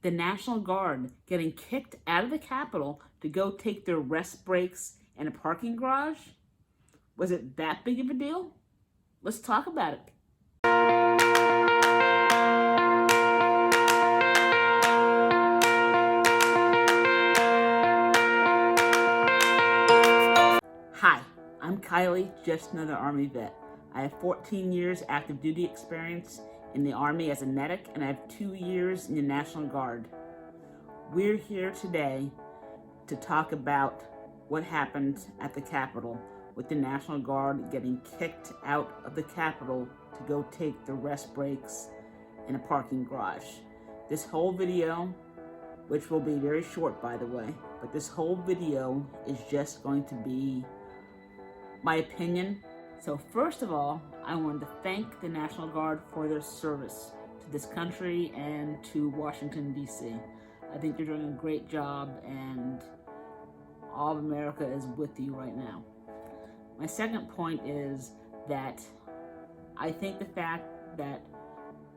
the National Guard getting kicked out of the Capitol to go take their rest breaks in a parking garage? Was it that big of a deal? Let's talk about it. Hi, I'm Kylie, just another Army vet. I have 14 years active duty experience in the Army as a medic, and I have 2 years in the National Guard. We're here today to talk about what happened at the Capitol with the National Guard getting kicked out of the Capitol to go take the rest breaks in a parking garage. This whole video, which will be very short by the way, but this whole video is just going to be my opinion. So first of all, I wanted to thank the National Guard for their service to this country and to Washington, D.C. I think you're doing a great job, and all of America is with you right now. My second point is that I think the fact that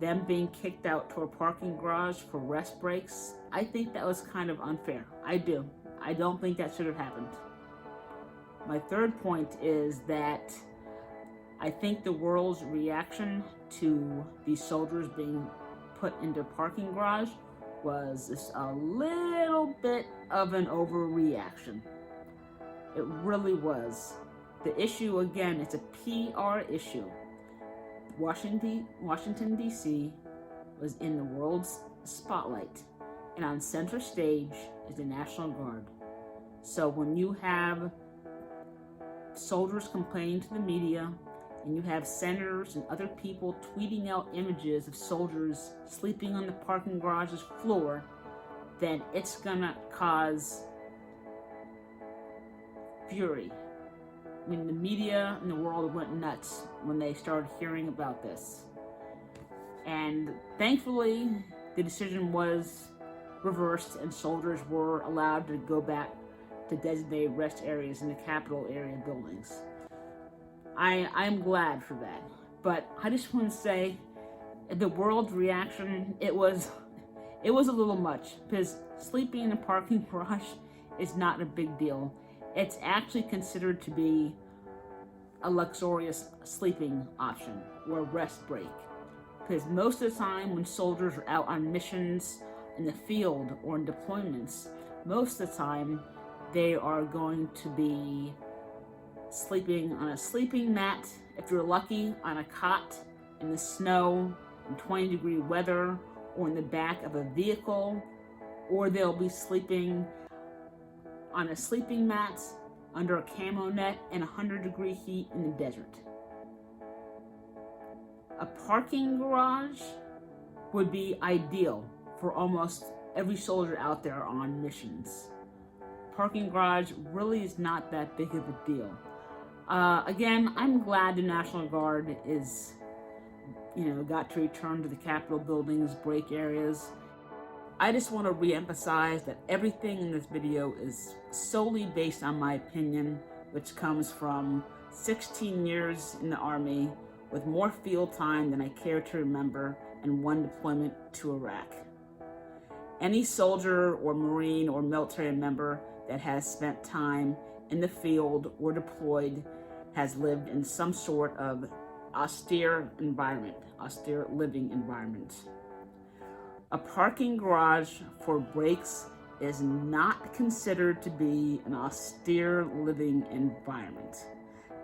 them being kicked out to a parking garage for rest breaks, I think that was kind of unfair. I do. I don't think that should have happened. My third point is that I think the world's reaction to these soldiers being put into a parking garage was just a little bit of an overreaction. It really was. The issue, again, it's a PR issue. Washington, D.C. was in the world's spotlight, and on center stage is the National Guard. So when you have soldiers complaining to the media, and you have senators and other people tweeting out images of soldiers sleeping on the parking garage's floor, then it's gonna cause fury. I mean, the media and the world went nuts when they started hearing about this. And thankfully, the decision was reversed and soldiers were allowed to go back to designated rest areas in the Capitol area buildings. I'm glad for that. But I just want to say, the world's reaction, it was a little much, because sleeping in a parking garage is not a big deal. It's actually considered to be a luxurious sleeping option or a rest break. Because most of the time when soldiers are out on missions in the field or in deployments, most of the time they are going to be sleeping on a sleeping mat, if you're lucky, on a cot in the snow in 20-degree weather, or in the back of a vehicle, or they'll be sleeping on a sleeping mat under a camo net in 100-degree heat in the desert. A parking garage would be ideal for almost every soldier out there on missions. Parking garage really is not that big of a deal. Again, I'm glad the National Guard is, got to return to the Capitol buildings, break areas. I just want to re-emphasize that everything in this video is solely based on my opinion, which comes from 16 years in the Army with more field time than I care to remember and one deployment to Iraq. Any soldier or Marine or military member that has spent time in the field or deployed has lived in some sort of austere environment, austere living environment. A parking garage for breaks is not considered to be an austere living environment.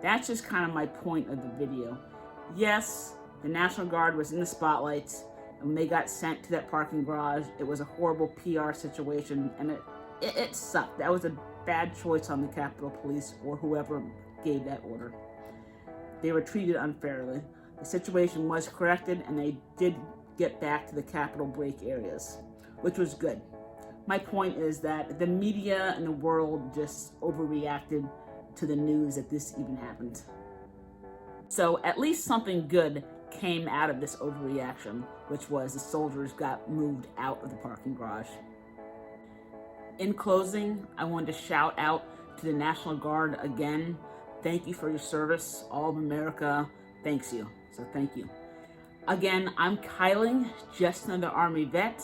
That's just kind of my point of the video. Yes, the National Guard was in the spotlight, and when they got sent to that parking garage, it was a horrible PR situation, and it sucked. That was a bad choice on the Capitol Police or whoever gave that order. They were treated unfairly. The situation was corrected, and they did get back to the Capitol break areas, which was good. My point is that the media and the world just overreacted to the news that this even happened. So at least something good came out of this overreaction, which was the soldiers got moved out of the parking garage. In closing, I wanted to shout out to the National Guard again. Thank you for your service. All of America thanks you. So thank you. Again, I'm Kylie, just another Army vet,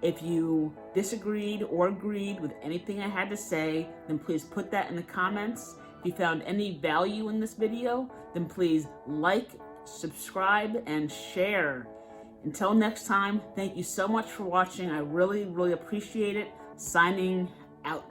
If you disagreed or agreed with anything I had to say, then please put that in the comments. If you found any value in this video, then please like, subscribe, and share. Until next time, thank you so much for watching. I really, really appreciate it. Signing out.